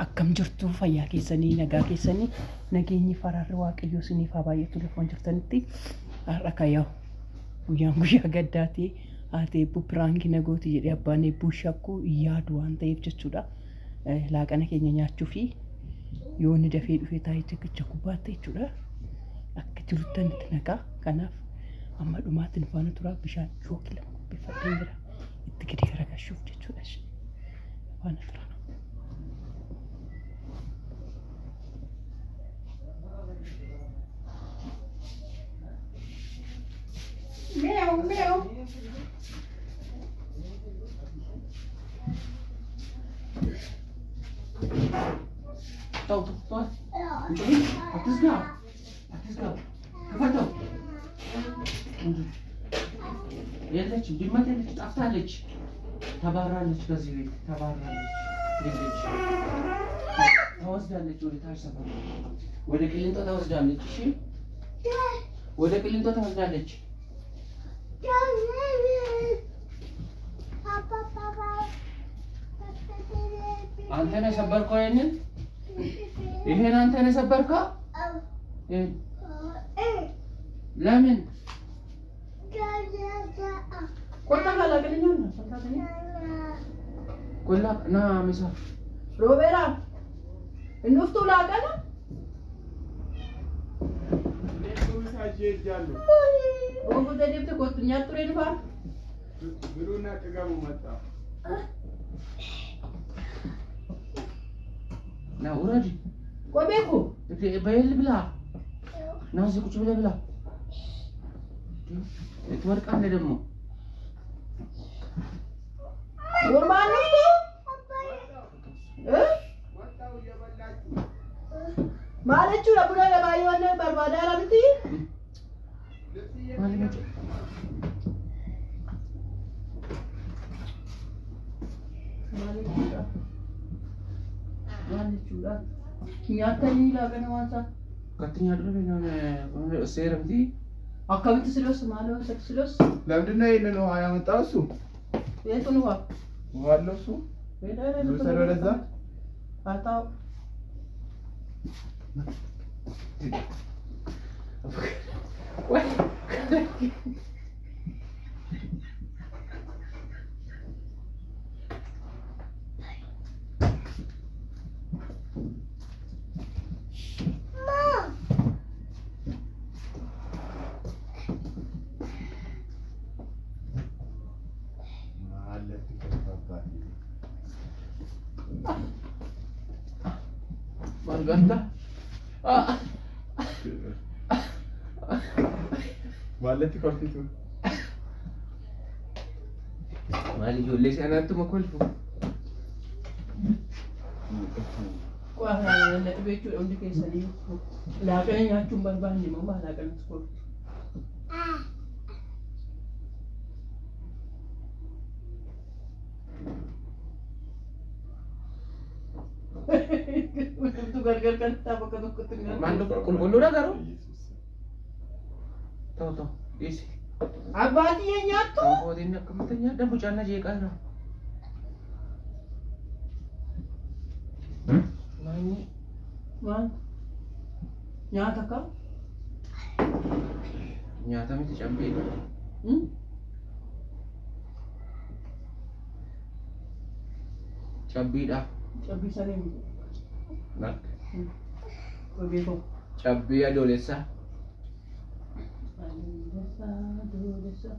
akkam jirtu fayyaa keessanii nagaa keessanii nageenyi faraarri waaqayyoo isiniif haa baay'atu lafa jirtanitti har'a kaayoo guyyaa gaddaati haatee buupiraangi nagooti jedhee abbaan eebbuu shakkuu yaadu waan ta'eef jechuudha laaqana keenya nyaachuu fi yoo inni dafee dhufee taa'ee tikkicha kubbaatti jechuudha akka jiruttanitti nagaa kanaaf amma dhumaatiin faana turaa bishaan jookii lama qopheeffadheen jira itti gadi garagashuuf jechuudha faana turaa. Meow, meow. Tahu. Atas kau. Kau. Ya dah cuci mata ni apa lagi? Tabaran ni juga sih, tabaran. Tawas dah ni curi tas apa? Wadah kilin tu tawas dah ni sih. Wadah kilin tu tawas dah ni. Antene sabar kau ini? Ini antene sabar kau? Lamin. Kau tak kalah kena nyan? Kau nak na misal. Roobaadhaaf. Innuf tu lah kan? Oh, kau tadi tu kau nyatu ni apa? Guru nak kegamu mata. Nah, urut. Kau Beekoo? Bayar bila? Nasi kucing bila? Itu work anda demo. Urban tu? Mana cura budak le bayi mana berbada nanti? Mana macam? Mana cura? Nyata ni lah kan masa. Katanya dulu ni seram ti. Akak itu serius malu serius. Lalu ni ini no ayam tahu su. Ya tu nuha. Walau su. Beda Lu seru rasa? Atau wah. Ganda. Malah tu kau tu. Mali jual sana tu makul tu. Kau ada nak becu on dekat sini. Lagan yang cuma bahan ni mama lagan sekolah. Betul gargar kan tak pakai tu ketengah. Manduk kul dah garu. Tahu. Isi. Abbaa dia nyatu. Oh, dia nak kematanya dah bujana je kan. Mana? Mana? Nyata kau? Nyata mesti campur. Campur dah. Campur sana ni. Nak. Kau Beekoo. Campur adolesa. Adolesa.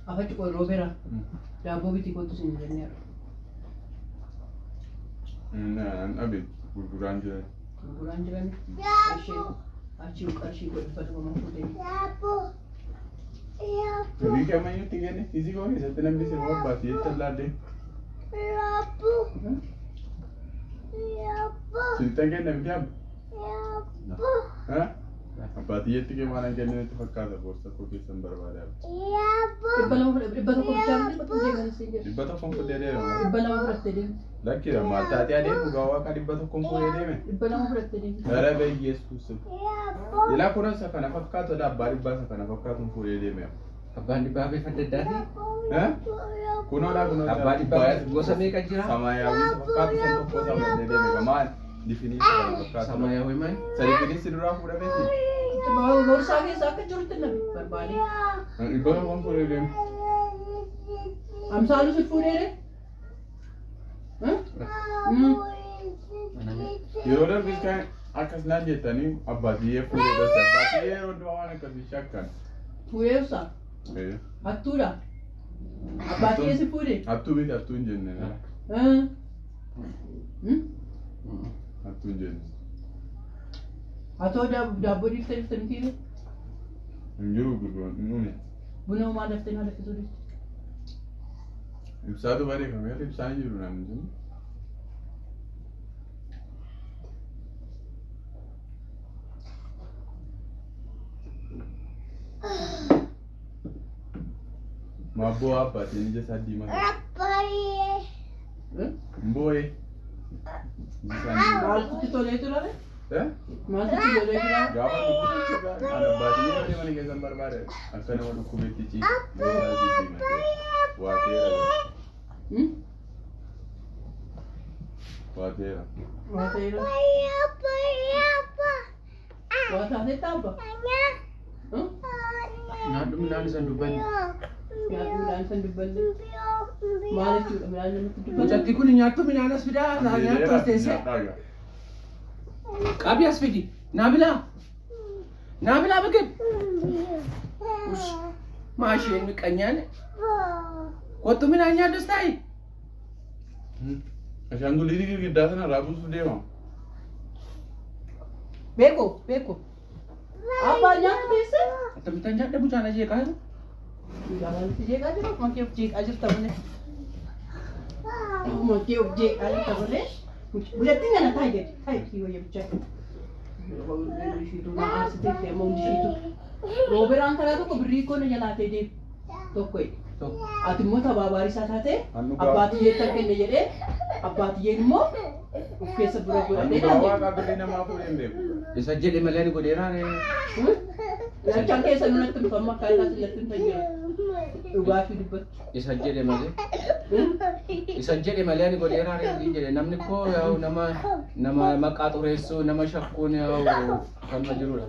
Apa tu kau Roobaadhaaf? Dah bawa biti kau tu sini ni. Nah, abis bulan je. Bulan je kan? Asyik kau dapat rumah tu deh. Jadi kau main tinggal ni, isi kau ni satu nama bisa buat basi terlah deh. Cerita kan nama dia? Hah? Basi itu ke mana kan ni tu fakar dah bos aku kisah berbada. Ibbaa tokko bichaa betul jangan sih. Ibbaa tokko pun dia ada. Ibbaa lama fudhattee deemu. Laki dah mata dia ada bukan kan ibbaa tokko pun dia ada. Ibbaa lama fudhattee deemu. Ada bayi Yesus. Ila kuna sakana fakkato da bari ba sakana fakkato pun dia ada. Abbaan Dhibbaa beeffaddaaddaati. Kunoodhaa Abbaa Dhibbaa gosa meeqa jira? Samaayyaawii isa fakkaatu san tokko isaa fudhatee deeme maal difiniinsi kana fakkaatu. Samaayyaawii maal? Sadiifiniinsi duraa fuudhameeti. Boorsaa keessa akka jirutti nabi barbaade. Iddoo namoonni fuudhee deemu. Amsaalu si fuudhee yeroo darbis kan akkas naan jettanii abbaatii fuudhee dhoosa abbaatii yeroo du'a waan akkasii shakkan. Fuudheessa. Hattuudha. Abbaatii si fuudhee. Hattuu miti hattuu hin jenne. Hattuu hin jenne. Atoo daabboo dhiiftee dhiiftee miti. Hin jiru gurguran hin uume. Buna homaa daftee maal daftee soorite? Ibsaatu bareeffamee ibsaan jiru naan hin jennu. Mabbo abbaatiin ija isaa diimaa. Mbooye. Maaltu tolee ture? Maaltu tolee ture? Gaafa dhukkubsachuudha. Ana abbaatiin yeroo mana keessan barbaade akka nama dhukkubeetti ciisu. Boodaa diimaa. Waateera. Waateera. Waateera. Waataatee taabba? Naannoo midhaan isaan dubbanne. Midhaan san dubbanne. Maal jechuudha midhaan namatti dubbanne? Mucatti kun nyaattu midhaan as fidaa nyaattu as teessee. Qabii as fidi. Naa bilaa. Naa bilaa bagab. Maasheen miqanyaan. Kottu midhaan nyaaddu as taa'i. Ashaangulliitii girgiddaa sana raabuusu deema. Beekoo beekoo. Abbaan nyaattu teessee? Attamitti nyaadda mucaan ajeeqaa jiru? Jangan jeeqaa jiru, makkee of jeeqaa jirta malee. Makkee of jeeqaa jirta malee. Bulattiin kana taa'e gadi, taa'e kiyyoo yabichaa. Ishiitu na aarsitee deema hundi ishiitu. Roobiraan karaa tokko birrii koona jalaatee deemu tokko jedhe. Ati immoo tabaabaarisaa taatee abbaatiyyee tan kenne jedhee abbaatiyyeen immoo of keessa dura godhatee Waaqa birrii namaa fuudhee hin beeku. Isa jedhe malee ni godheeraa lachaan keessa nunatti dhufamma akkaataa sillatti hin tajjira. Dhugaatii dubbatu. Isa jedhe malee. Isa jedhe malee ni godheeraa ni jedhe namni koo yaa'u nama maqaa xureessuu nama shakkuun yaa'u kan jirudha.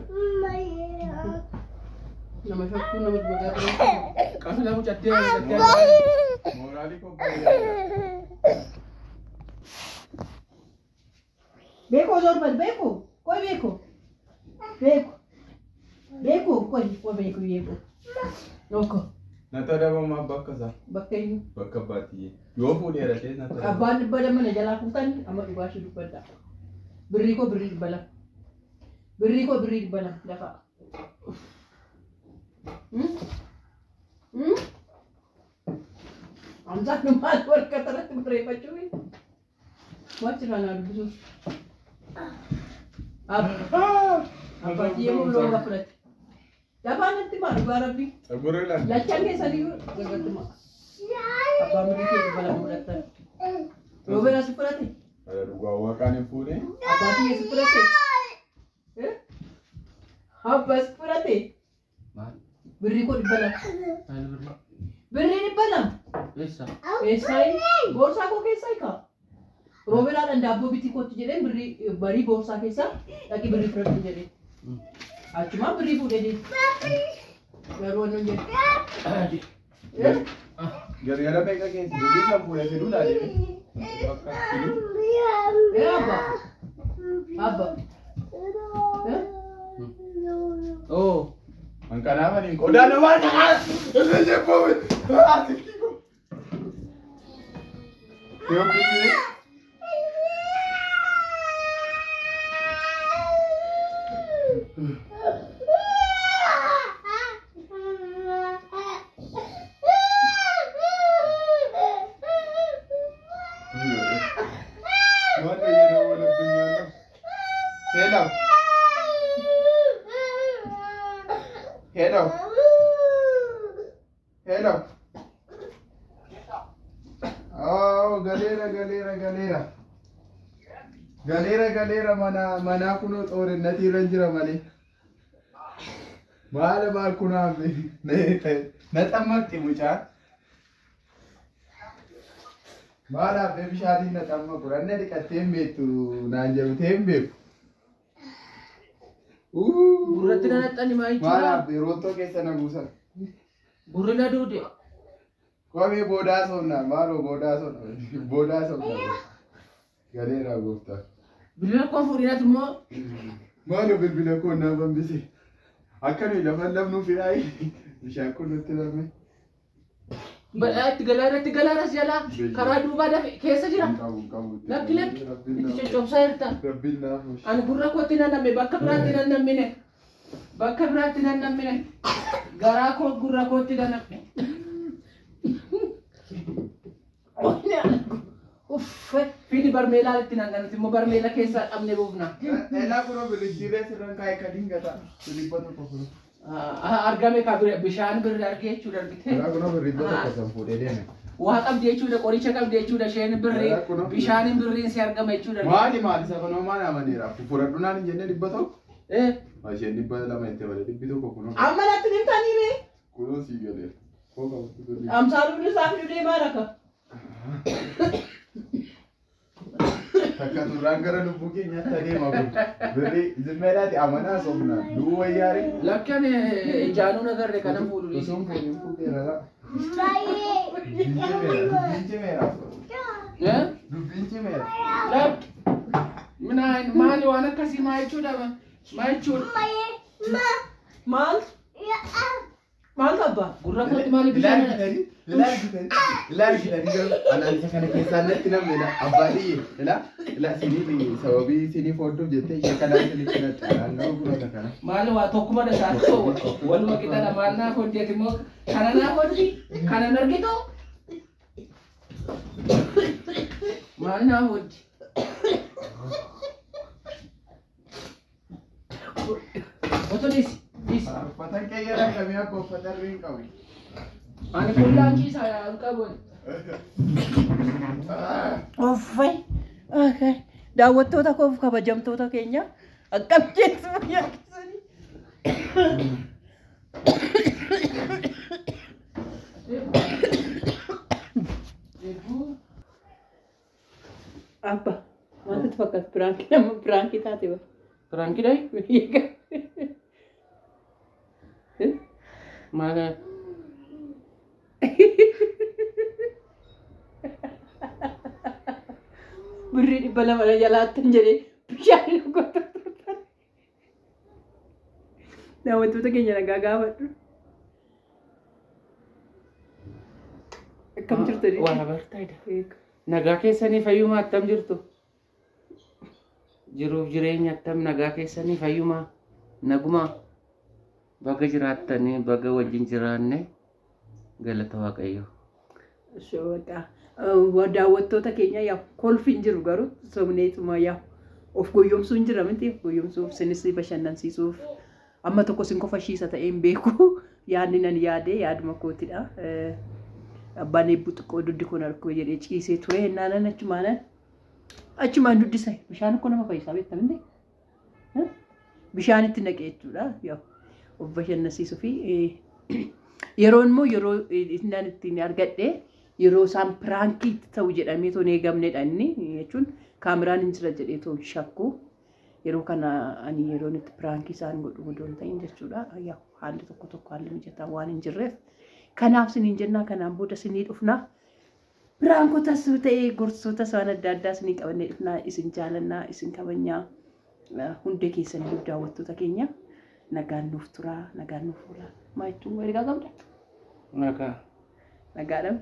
Nama shakkuu nama dhugaa ture. Qaafila mucattee Mooraalii kobbee. Beekoo zorban beekoo koi beekoo beekoo beekoo koi beekoo beekoo noko. Nata dabama bakka isaa. Bakka inni. Bakka baatiyyee. Yoo fuudheera ta'e nata dabama. Abbaan dhibba mana jalaa fuutan amma dhugaashii dubbadda. Birrii koo birrii dhibba lama. Birrii koo birrii dhibba lama lafa. Amzaan maal warqa tarratti bareeffachuu? Wachi kana dubbisu. Abbaatii yemmuu looga fudhate. Dabaanatti maal dhugaa rabbi? Lachaan keessanii gagatti maa? Abbaan birrii kee dhibba lama fudhatan. Roobeen asi fudhate? Dhugaa waaqaan hin fuudhee. Abbaatii asi fudhate? Abbaas fudhate? Birrii koo dhibba lama. Birrii dhibba lama? Eessaayi? Boorsaa koo keessaayi kaa? Roobeeraadhaan daabboo bitii kootti jedheen barii boorsaa keessaa dhaqii birrii fudhatu jedheen. Achumaan birrii fuudhee deemu. Garuu wannoon jedhe. Gargaara beekaa keessa birrii kan fuudhee fiduu laalee. Abbaa. Abbaa. Oh. Angkana apa nih? Udah ada mana? Udah jemput. Yuk ini. Mana ya orang punya? Hello. Hello. Hello. Oh, galera. Galera mana kuno orang nanti ranjira mali. Maal maal kunaaf na xammaqti mucaa. Maal hafe bishaatiin na xammaqu ranna dhiqattee hin beektu naan jedhutee hin beeku. Gurratti na naxxani maayichi. Maal hafe rootoo keessa na buusan. Gurri na duude. Kophee boodaa sonnaa maaloo boodaa sonnaa. Galeeraa gooftaa. Bilbila koo fuudhinat immoo. Maaloo bilbila koo naa bambise. Akkanuma lafa lafnuu fidaayi. Bishaan kun nutti lamee. Itti galaaras jalaa karaa duubaa dafe keessa jira. Lakki itti coccobsaa jirta. Ani gurra kootti nan namme bakka biraatti nan nammine. Bakka biraatti nan nammine. Garaa koo gurra kootti nan namme. Fidi barmeelaa itti nan ganuti immoo barmeela keessaa dhabne buufna. Elaa kunoo bilijjiiree sirraan kaa'ee ka dingata. Bilibba tokko kun. Argame ka bishaan birri argee jechuudha argite. Elaa kunoo bilibba tokko san fuudhee deeme. Waa qabdi jechuudha qoricha qabdi jechuudha isheen birri bishaan birriin si argama jechuudha. Maali isa kunoo maal amaneera fuudhadhu naan hin jenne dhibba tokko. Isheen dhibba lama itti malee dhibbi tokko kunoo. Amma natti hin taanime. Kunoo sii galee. Amsaaluun isaa fi deemaa rakka. Takka turaan gara lubbuu keenyaatti adeema kun birrii zimmeedhaati amanaa somna du'uu wayyaare. Lakkan ijaanuu nagarre kanan fuudhu. Osoon fuudhin fuudheera. Dubbiin cimeera. Maali waan akkasii maa jechuudha maa jechuudha. Maal? Maal qabba? Gurra kootti maali bishaan? Ilaa gitanii anaan isa kana keessaan natti namnedha. Abbaadiyye ilaa sinii sababii sinii foodduuf jettee ishee kanaan sinitti natti naannoo gurata kana. Maali waa tokkuma dhasaa ta'u waluma qixadha maal naa fooddeet immoo kana naa fooddi kana nargitu maal naa fooddi. Otoo dhiisi. Uffatan keeyyaadhaan kamii akka uffatan riin qabu. Ani kullaan ciisaa yaa'u qabuun. Offay. Daawwattoota koof kabajamtoota keenya akkam jettu yaakisanii. Abbaa maaltu fakkaata piraankii nama piraankii taate ba? Piraankii daayi? Maala. Birrii dhibba lama jalaattan jedhee bishaan goota turtan. Daawwattoota keenya nagaa gaafadhu. Akkam jirtu? Waa bartaadha. Nagaa keessanii fayyumaa attam jirtu? Jiruuf jireenya attam nagaa keessanii fayyumaa nagumaa baga jiraattanii baga wajjin jiraanne galata Waaqayyoo. Shoota. Daawwattoota keenya yaa kolfiin jiru garuu somneetuma yaa of goyyomsuu hin jira miti goyyomsuuf sinis bashannansiisuuf amma tokko sin kofashiisa ta'een beeku yaadni nan yaade yaaduma kootidha. Abbaan eebbuu xiqqoo duddi kun harkoo jedhee ciisee ture hennaanan achumaan duddisa bishaan kun nama fayyisaa beektaa miti bishaan itti naqee jechuudha yaa of bashannansiisuu fi yeroo immoo yeroo innaan ittiin argadhe yeroo isaan piraankii ta'u jedhamee toon eegamnedha inni jechuun kaameraan hin jira jedhee toon shakku yeroo kana ani yeroo itti piraankii isaan godhu odoon ta'in jechuudha yaa haalli tokko haalli mijataa waan hin jirreef kanaaf siniin jennaa kanaan booda sinii dhufnaa piraankotas ta'ee gorsoota waan adda addaa sinii qabannee dhufnaa isin jaalannaa isin kabajnaa hundee keessanii daawwattoota keenya nagaan nuuf turaa nagaan nuuf oolaa maa jechuun ergaa qabda? Nagaa. Nagaadhaan.